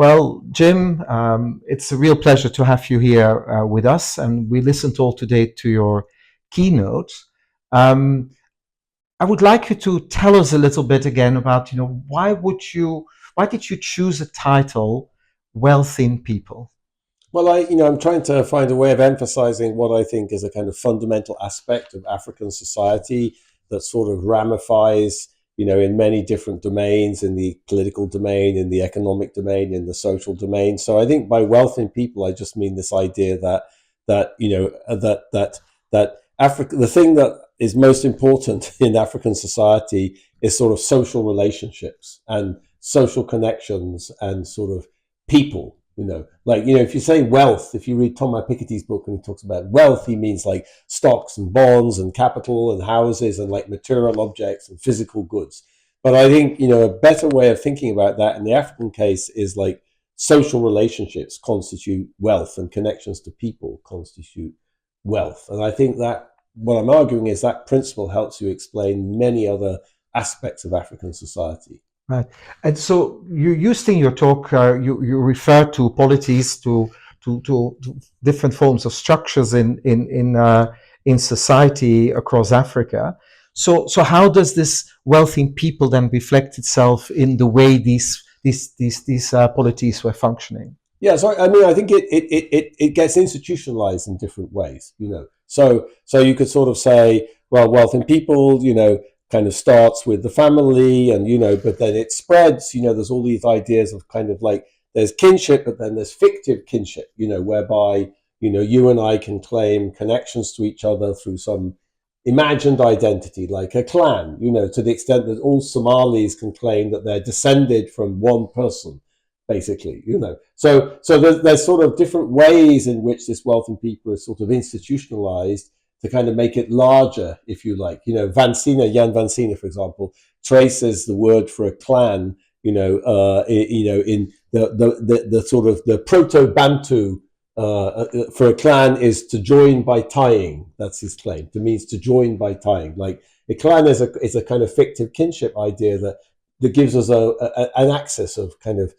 Well, Jim, it's a real pleasure to have you here with us, and we listened all today to your keynote. Um, I would like you to tell us a little bit again about, why did you choose a title, Wealth in People? Well, I'm trying to find a way of emphasizing what I think is a kind of fundamental aspect of African society that sort of ramifies, in many different domains, in the political domain, in the economic domain, in the social domain. So I think by wealth in people, I just mean this idea that Africa, the thing that is most important in African society is sort of social relationships and social connections and sort of people. If you say wealth, if you read Thomas Piketty's book and he talks about wealth, he means like stocks and bonds and capital and houses and like material objects and physical goods. But I think, a better way of thinking about that in the African case is like social relationships constitute wealth and connections to people constitute wealth. And I think that what I'm arguing is that principle helps you explain many other aspects of African society. Right. And so you used in your talk, you refer to polities, to different forms of structures in society across Africa. So how does this wealth in people then reflect itself in the way these polities were functioning? Yeah, so I mean, I think it gets institutionalized in different ways, So you could sort of say, well, wealth in people, kind of starts with the family and, but then it spreads, there's all these ideas of kind of like, there's kinship, but then there's fictive kinship, whereby, you and I can claim connections to each other through some imagined identity, like a clan, to the extent that all Somalis can claim that they're descended from one person, basically, So there's sort of different ways in which this wealth in people is sort of institutionalized to kind of make it larger, if you like. Jan Van Sina, for example, traces the word for a clan, in the sort of the Proto-Bantu for a clan is to join by tying. That's his claim. It means to join by tying. Like a clan is a kind of fictive kinship idea that gives us an axis of kind of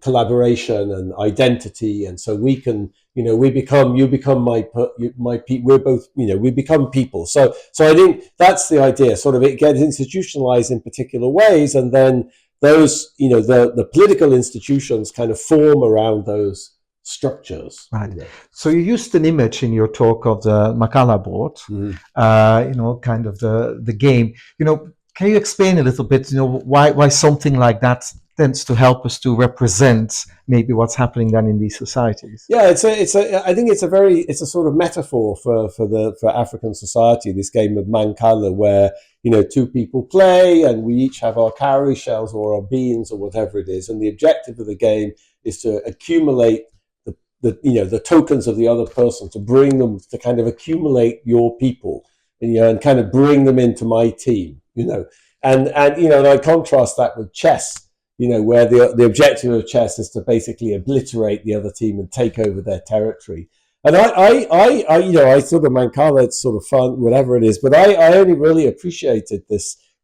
collaboration and identity, and so we can, you become my we're both, we become people. So I think that's the idea. Sort of, it gets institutionalized in particular ways, and then those, the political institutions kind of form around those structures. Right. So you used an image in your talk of the Makala board, kind of the game. Can you explain a little bit, why something like that tends to help us to represent maybe what's happening then in these societies? Yeah, I think it's a sort of metaphor for African society, this game of Mancala, where, two people play and we each have our cowrie shells or our beans or whatever it is. And the objective of the game is to accumulate the tokens of the other person, to bring them, to kind of accumulate your people, and kind of bring them into my team, and I contrast that with chess, where the objective of chess is to basically obliterate the other team and take over their territory. And I sort of Mancala, it's sort of fun, whatever it is, but I only really appreciated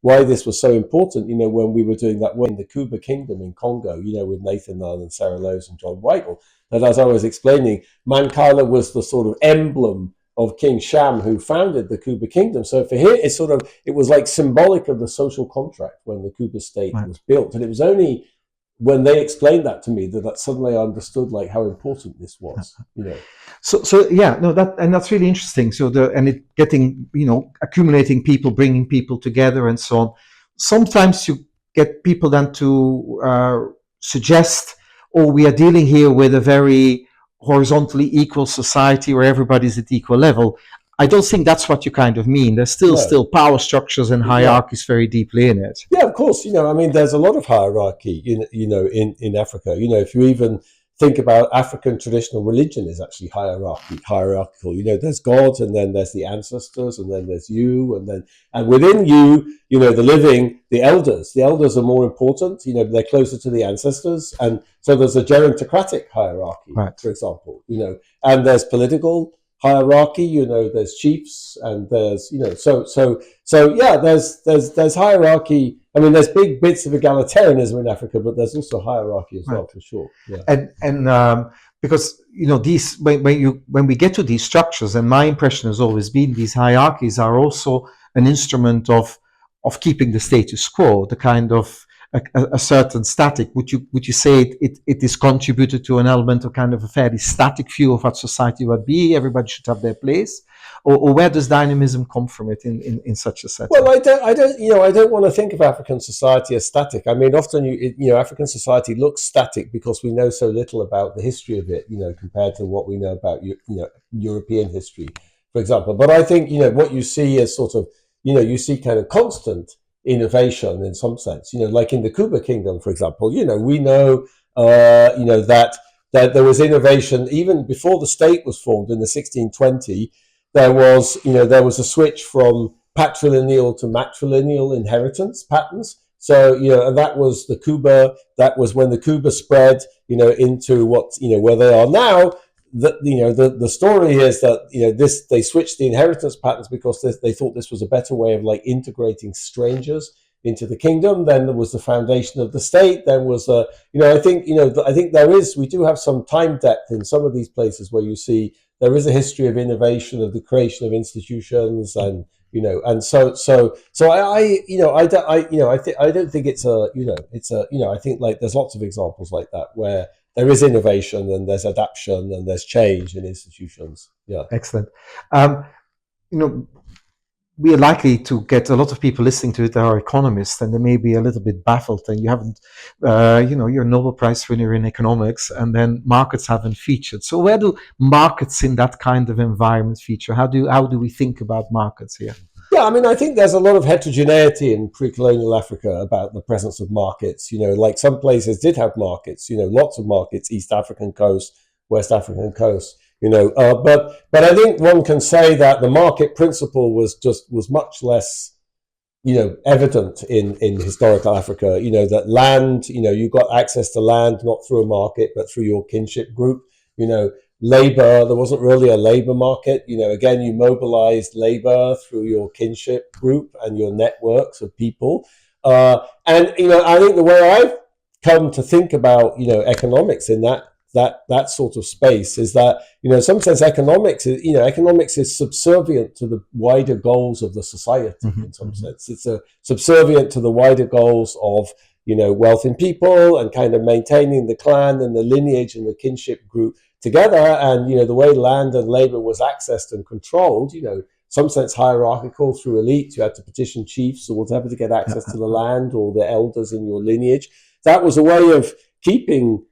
why this was so important, when we were doing that work in the Kuba Kingdom in Congo, with Nathan Nunn and Sarah Lowes and John Whitehall. That, as I was explaining, Mancala was the sort of emblem of King Sham, who founded the Kuba Kingdom. So for him, it was like symbolic of the social contract when the Kuba state was built. And it was only when they explained that to me that suddenly I understood like how important this was. So yeah, no, that's really interesting. So accumulating people, bringing people together, and so on. Sometimes you get people then to suggest, we are dealing here with a very horizontally equal society where everybody's at equal level. I don't think that's what you kind of mean. There's still power structures and hierarchies very deeply in it. Yeah, of course. I mean, there's a lot of hierarchy in Africa. If you even think about African traditional religion is actually hierarchical. There's God, and then there's the ancestors, and then there's you, and within you, the living, the elders are more important. They're closer to the ancestors, and so there's a gerontocratic hierarchy, for example. And there's political hierarchy. There's chiefs, and there's so yeah, there's hierarchy I mean, there's big bits of egalitarianism in Africa, but there's also hierarchy as well, for sure. Yeah. And because these when we get to these structures, and my impression has always been these hierarchies are also an instrument of keeping the status quo, the kind of a certain static. Would you say it is contributed to an element of kind of a fairly static view of what society would be? Everybody should have their place, or where does dynamism come from it in such a setting? Well, I don't want to think of African society as static. I mean, often African society looks static because we know so little about the history of it, compared to what we know about European history, for example. But I think what you see is sort of you see kind of constant innovation in some sense. Like in the Kuba Kingdom, for example. We know that there was innovation even before the state was formed in the 1620. There was a switch from patrilineal to matrilineal inheritance patterns. So, and that was that was when the Kuba spread, into what, where they are now. The story is that, they switched the inheritance patterns because they thought this was a better way of like integrating strangers into the kingdom. Then there was the foundation of the state. Then was, I think we do have some time depth in some of these places where you see there is a history of innovation, of the creation of institutions, and and so I don't think I think like there's lots of examples like that where there is innovation and there's adaptation and there's change in institutions. Yeah. Excellent. We are likely to get a lot of people listening to it that are economists, and they may be a little bit baffled. And you haven't, you're a Nobel Prize winner in economics, and then markets haven't featured. So where do markets in that kind of environment feature? How do we think about markets here? Yeah, I mean, I think there's a lot of heterogeneity in pre-colonial Africa about the presence of markets. Like some places did have markets, lots of markets, East African coast, West African coast, but I think one can say that the market principle was much less, evident in historical Africa, that land, you got access to land, not through a market, but through your kinship group, labor, there wasn't really a labor market. Again, you mobilized labor through your kinship group and your networks of people. And, I think the way I've come to think about, economics in that sort of space is that, in some sense, economics is subservient to the wider goals of the society, in some sense. It's subservient to the wider goals of, wealth in people and kind of maintaining the clan and the lineage and the kinship group together. And, the way land and labor was accessed and controlled, some sense hierarchical through elites. You had to petition chiefs or whatever to get access to the land, or the elders in your lineage. That was a way of keeping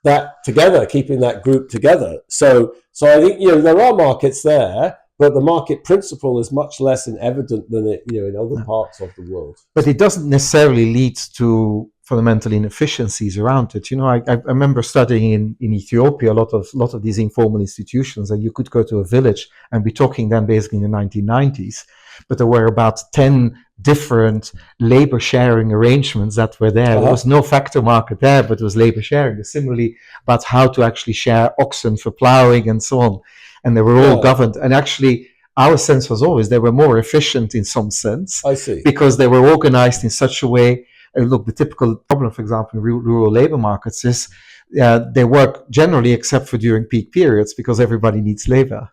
that together, keeping that group together. So I think, there are markets there, but the market principle is much less evident than it, in other parts of the world. But it doesn't necessarily lead to fundamental inefficiencies around it. I remember studying in Ethiopia a lot of these informal institutions, and you could go to a village, and we're talking then basically in the 1990s, but there were about 10 different labor sharing arrangements that were there. There was no factor market there, but it was labor sharing. Similarly, about how to actually share oxen for plowing and so on. And they were all governed. And actually, our sense was always they were more efficient in some sense. I see. Because they were organized in such a way. Look, the typical problem, for example, in rural labor markets is they work generally except for during peak periods because everybody needs labor.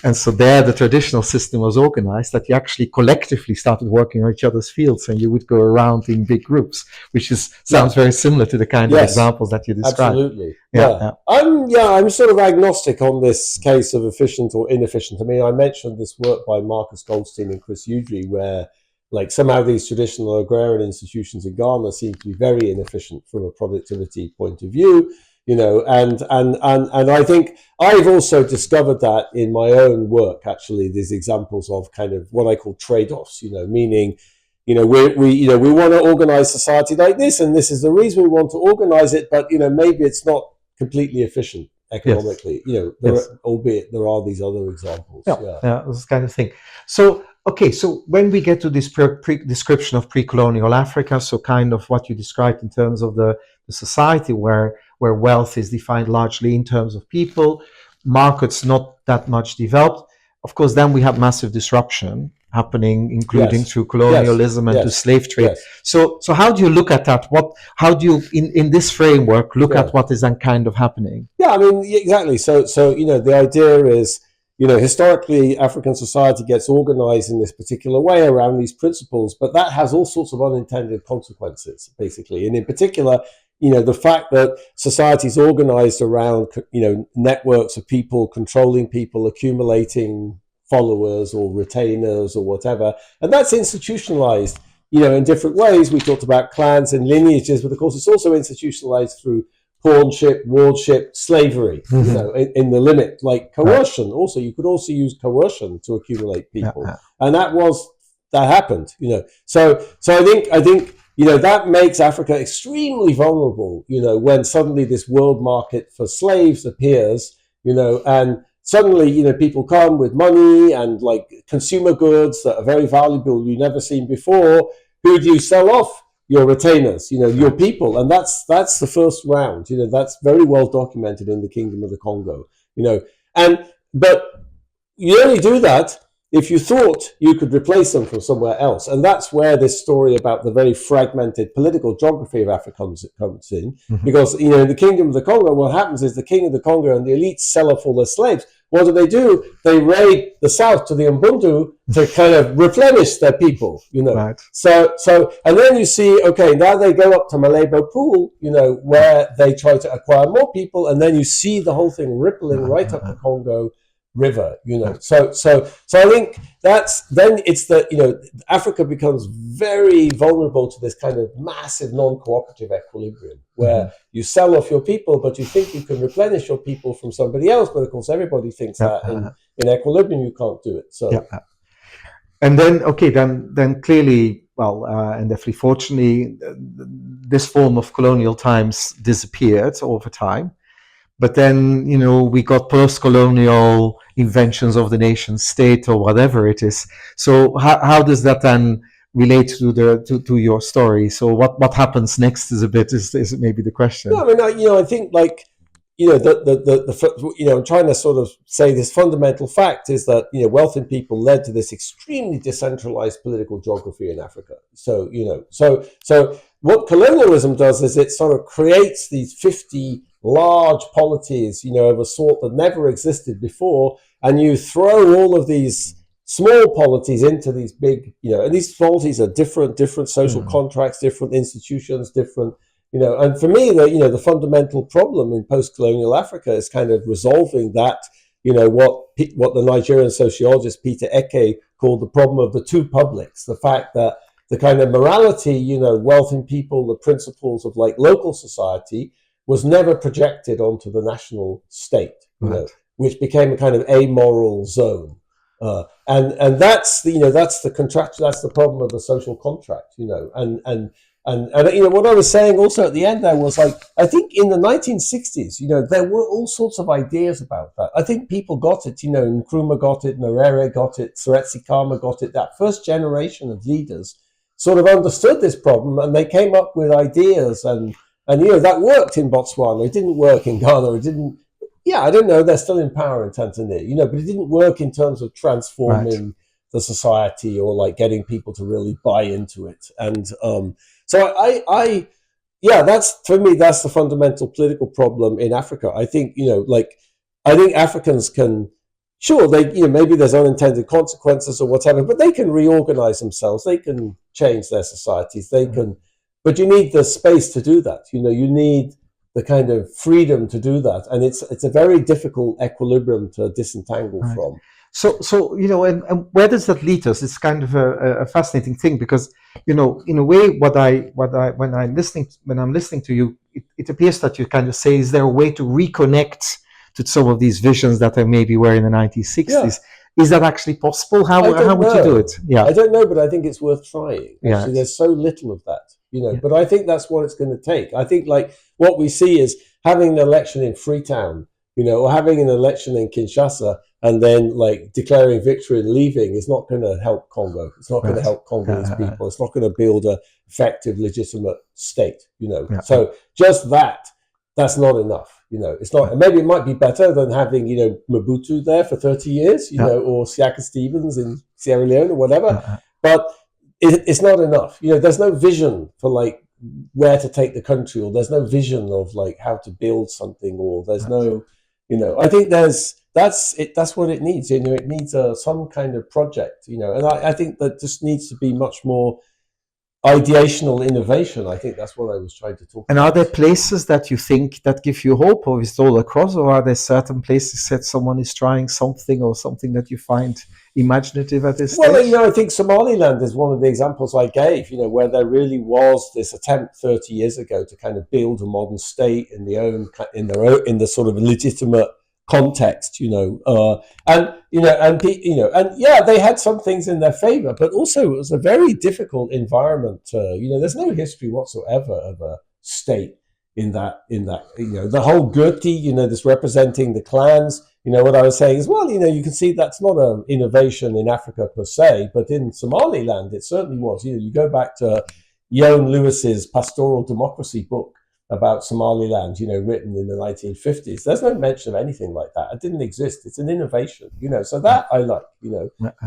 And so there the traditional system was organized that you actually collectively started working on each other's fields, and you would go around in big groups, which sounds very similar to the kind of examples that you described. Absolutely. I'm sort of agnostic on this case of efficient or inefficient. I mean, I mentioned this work by Marcus Goldstein and Chris Udry, where like somehow these traditional agrarian institutions in Ghana seem to be very inefficient from a productivity point of view. And I think I've also discovered that in my own work, actually, these examples of kind of what I call trade-offs, meaning, we want to organize society like this, and this is the reason we want to organize it, but, maybe it's not completely efficient economically, albeit there are these other examples. This kind of thing. So, okay, so when we get to this description of pre-colonial Africa, so kind of what you described in terms of the society where wealth is defined largely in terms of people, markets not that much developed. Of course, then we have massive disruption happening, including Yes. through Yes. colonialism and to Yes. slave trade. Yes. So how do you look at that? How do you, in this framework, look Yeah. at what is then kind of happening? Yeah, I mean, exactly. So the idea is, historically, African society gets organized in this particular way around these principles, but that has all sorts of unintended consequences, basically. And in particular, the fact that society is organized around, networks of people controlling people, accumulating followers or retainers or whatever, and that's institutionalized, in different ways. We talked about clans and lineages, but of course, it's also institutionalized through pawnship, wardship, slavery, in the limit, like coercion. Also, you could also use coercion to accumulate people, and that happened. So I think that makes Africa extremely vulnerable. When suddenly this world market for slaves appears, and suddenly people come with money and like consumer goods that are very valuable you've never seen before. Who do you sell off? Your retainers, your people, and that's the first round. That's very well documented in the Kingdom of the Congo. But you only do that if you thought you could replace them from somewhere else, and that's where this story about the very fragmented political geography of Africa comes in. Because in the Kingdom of the Congo, what happens is the King of the Congo and the elites sell off all their slaves. What do? They raid the south to the Ubuntu to kind of replenish their people, Right. So, and then you see, okay, now they go up to Malebo Pool, where they try to acquire more people, and then you see the whole thing rippling right up the Congo River, So I think Africa becomes very vulnerable to this kind of massive non-cooperative equilibrium where you sell off your people, but you think you can replenish your people from somebody else. But of course, everybody thinks that in equilibrium, you can't do it. So, and then, okay, then clearly, well, and definitely fortunately, this form of colonial times disappeared over time. But then, we got post-colonial inventions of the nation state or whatever it is. So how does that then relate to your story? So what happens next is maybe the question. No, I mean, I think like, I'm trying to sort of say this fundamental fact is that, wealth in people led to this extremely decentralized political geography in Africa. So, so what colonialism does is it sort of creates these 50 large polities, of a sort that never existed before, and you throw all of these small polities into these big, and these polities are different social contracts, different institutions, different, and for me, the fundamental problem in post-colonial Africa is kind of resolving that, what the Nigerian sociologist Peter Eke called the problem of the two publics, the fact that the kind of morality, wealth in people, the principles of like local society was never projected onto the national state, which became a kind of amoral zone. And that's the contract, that's the problem of the social contract, and what I was saying also at the end there was like, I think in the 1960s, there were all sorts of ideas about that. I think people got it, Nkrumah got it, Nyerere got it, Seretse Khama got it. That first generation of leaders sort of understood this problem, and they came up with ideas, and that worked in Botswana. It didn't work in Ghana. It didn't. Yeah, I don't know. They're still in power in Tanzania, but it didn't work in terms of transforming the society or like getting people to really buy into it. And so that's for me, that's the fundamental political problem in Africa. I think, I think Africans can, sure, they, maybe there's unintended consequences or whatever, but they can reorganize themselves. They can change their societies. They can, but you need the space to do that. You need the kind of freedom to do that. And it's a very difficult equilibrium to disentangle from. So and where does that lead us? It's kind of a fascinating thing because, in a way, when I'm listening to you, it appears that you kind of say, is there a way to reconnect to some of these visions that maybe were in the 1960s? Yeah. Is that actually possible? How would you do it? Yeah, I don't know, but I think it's worth trying. Actually, there's so little of that, but I think that's what it's going to take. I think like what we see is having an election in Freetown, or having an election in Kinshasa, and then like declaring victory and leaving is not going to help Congo. It's not going to help Congolese people. It's not going to build an effective, legitimate state. So just that's not enough. It's not. And maybe it might be better than having Mobutu there for 30 years. Or Siaka Stevens in Sierra Leone or whatever, but it's not enough. There's no vision for like where to take the country, or there's no vision of like how to build something, or there's no, I think that's it. That's what it needs. It needs some kind of project. And I think that just needs to be much more ideational innovation. I think that's what I was trying to talk about. And are there places that you think that give you hope, or is it all across, or are there certain places that someone is trying something, or something that you find imaginative at this stage? Well, I think Somaliland is one of the examples I gave, where there really was this attempt 30 years ago to kind of build a modern state in the sort of legitimate context, and they had some things in their favor, but also it was a very difficult environment. There's no history whatsoever of a state in that, the whole Gurti, this representing the clans. What I was saying is, well, you can see that's not an innovation in Africa per se, but in Somaliland, it certainly was. You go back to Yoan Lewis's Pastoral Democracy book about Somaliland, written in the 1950s. There's no mention of anything like that. It didn't exist. It's an innovation, so that I like,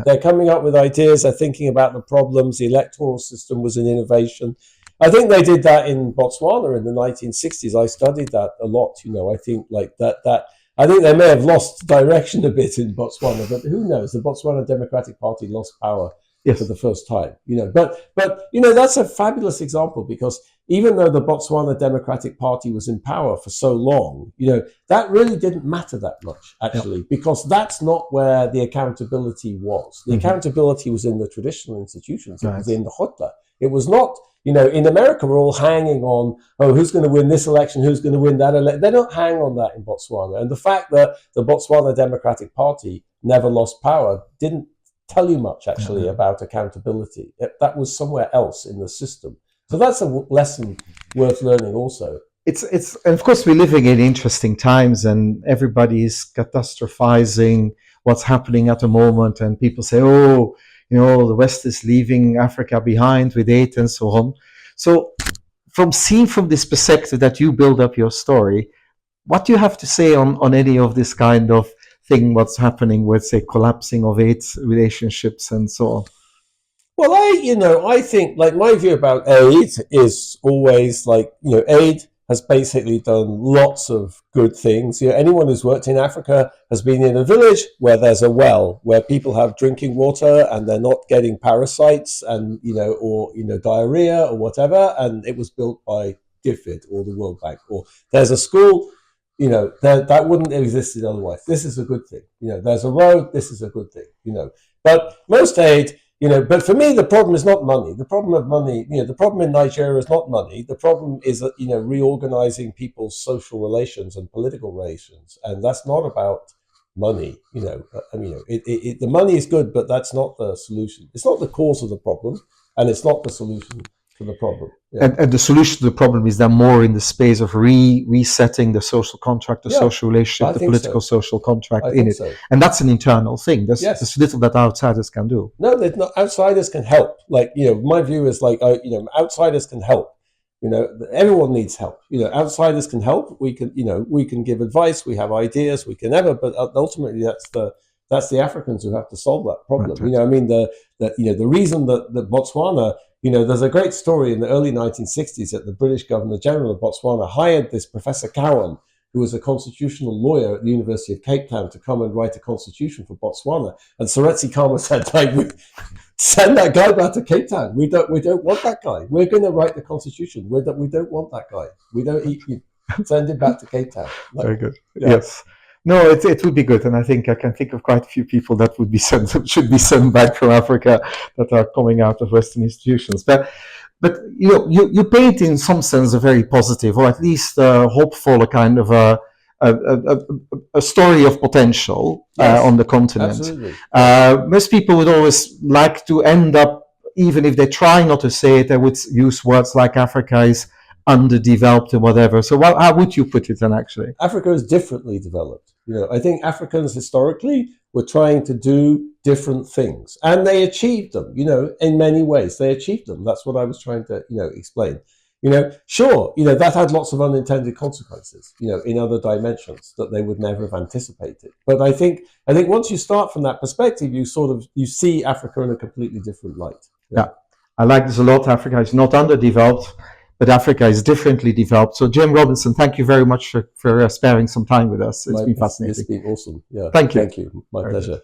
They're coming up with ideas, they're thinking about the problems. The electoral system was an innovation. I think they did that in Botswana in the 1960s. I studied that a lot, I think like that I think they may have lost direction a bit in Botswana, but who knows? The Botswana Democratic Party lost power for the first time, But that's a fabulous example, because even though the Botswana Democratic Party was in power for so long, that really didn't matter that much, actually, because that's not where the accountability was. The accountability was in the traditional institutions. It was in the Hotla. It was not, in America, we're all hanging on, who's going to win this election, who's going to win that election. They don't hang on that in Botswana. And the fact that the Botswana Democratic Party never lost power didn't tell you much, actually, about accountability. That was somewhere else in the system. So that's a lesson worth learning also. It's and of course, we're living in interesting times, and everybody's catastrophizing what's happening at the moment, and people say, oh, the West is leaving Africa behind with aid and so on. So from this perspective that you build up your story, what do you have to say on any of this kind of thing, what's happening with, say, collapsing of aid relationships and so on? Well, I think, like, my view about aid is always like, aid has basically done lots of good things. Anyone who's worked in Africa has been in a village where there's a well, where people have drinking water and they're not getting parasites and, or diarrhea or whatever. And it was built by DFID or the World Bank. Or there's a school, that wouldn't have existed otherwise. This is a good thing. There's a road. This is a good thing. But most aid, but for me, the problem is not money. The problem of money, the problem in Nigeria is not money. The problem is, reorganizing people's social relations and political relations. And that's not about money. The money is good, but that's not the solution. It's not the cause of the problem, and it's not the solution to the problem. Yeah. And the solution to the problem is then more in the space of resetting the social contract, the social relationship, the political social contract in it. So. And that's an internal thing. There's little that outsiders can do. No, outsiders can help. Like, my view is like, outsiders can help. Everyone needs help. Outsiders can help. We can give advice. We have ideas. We can but ultimately that's the Africans who have to solve that problem. Right. The reason that Botswana, there's a great story in the early 1960s that the British Governor General of Botswana hired this Professor Cowan, who was a constitutional lawyer at the University of Cape Town, to come and write a constitution for Botswana. And Seretse Khama said, like, send that guy back to Cape Town. We don't want that guy. We're going to write the constitution. We don't want that guy. We don't send him back to Cape Town. Like, very good. Yeah. Yes. No, it would be good, and I think I can think of quite a few people that should be sent back from Africa that are coming out of Western institutions. But you paint in some sense a very positive, or at least hopeful, a kind of a story of potential on the continent. Absolutely. Most people would always like to end up, even if they try not to say it, they would use words like Africa is underdeveloped or whatever. So how would you put it then, actually? Africa is differently developed. I think Africans historically were trying to do different things, and they achieved them, in many ways. They achieved them. That's what I was trying to, explain. Sure, that had lots of unintended consequences, in other dimensions that they would never have anticipated. But I think once you start from that perspective, you see Africa in a completely different light. Yeah, I like this a lot. Africa is not underdeveloped, but Africa is differently developed. So Jim Robinson, thank you very much for sparing some time with us. It's been fascinating. It's been awesome. Yeah. Thank you. Thank you. My pleasure.